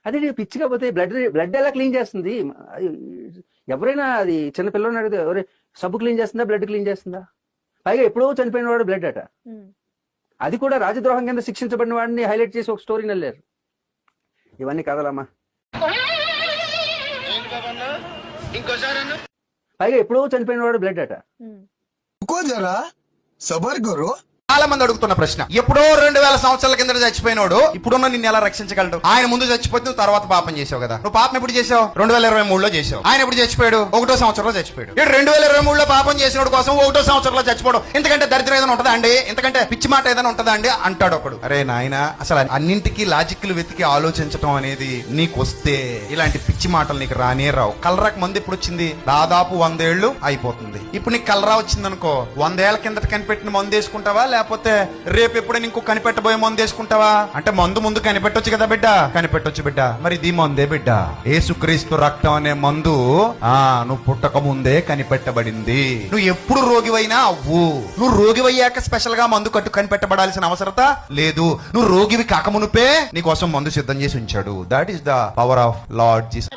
అదే పిచ్చి కాకపోతే బ్లడ్ ఎలా క్లీన్ చేస్తుంది? ఎవరైనా అది చిన్న పిల్లలు అడిగితే ఎవరే సబ్బు క్లీన్ చేస్తుందా, బ్లడ్ క్లీన్ చేస్తుందా? పైగా ఎప్పుడో చనిపోయిన వాడు బ్లడ్ అట. అది కూడా రాజద్రోహం కింద శిక్షించబడిన వాడిని హైలైట్ చేసి ఒక స్టోరీని వెళ్ళారు. ఇవన్నీ కదలమ్మా. పైగా ఎప్పుడో చనిపోయిన వాడు బ్లడ్ అట. చాలా మంది అడుగుతున్న ప్రశ్న, ఎప్పుడో 2000 సంవత్సరాల కింద చచ్చిపోయినోడు ఇప్పుడున్న నిన్ను ఎలా రక్షించగలడు? ఆయన ముందు చచ్చిపోతే నువ్వు తర్వాత పాపం చేసావు కదా. నువ్వు పాపం ఎప్పుడు చేసావు? 2023లో చేసావు. ఆయన ఎప్పుడు చచ్చిపోయాడు? 1వ సంవత్సరంలో చచ్చిపోయాడు. 2023లో పాపం చేసినోడు కోసం 1వ సంవత్సరంలో చచ్చిపోవడం ఇంతకంటే దరిద్రం ఏదైనా ఉంటుందా అండి? ఇంతకంటే పిచ్చి మాట ఏదైనా ఉంటుందా అండి అంటాడు ఒకడు. అరే నాయన, అసలు అన్నింటికి లాజిక్లు వెతికి ఆలోచించడం అనేది నీకు వస్తే ఇలాంటి పిచ్చి మాటలు నీకు రానే రావు. కలరాకు మందు ఎప్పుడు వచ్చింది? దాదాపు 100 ఏళ్ళు అయిపోతుంది. ఇప్పుడు నీకు కలరా వచ్చింది అనుకో, 100 ఏళ్ల కిందట కనిపెట్టిన మందు వేసుకుంటావా, లేకపోతే రేపు ఎప్పుడైనా ఇంకో కనిపెట్టబోయే మందు వేసుకుంటావా? అంటే మందు ముందు కనిపెట్టొచ్చు కదా బిడ్డ, కనిపెట్టొచ్చు బిడ్డ. మరి ఇది మందే బిడ్డ, యేసుక్రీస్తు రక్తం అనే మందు నువ్వు పుట్టక ముందే కనిపెట్టబడింది. నువ్వు ఎప్పుడు రోగివైనా అవ్వు, నువ్వు రోగివయ్యాక స్పెషల్ గా మందు కనిపెట్టబడాల్సిన అవసరత లేదు. నువ్వు రోగివి కాకమునుపే నీ కోసం మందు సిద్ధం చేసి ఉంచాడు. That is the power of lord Jesus.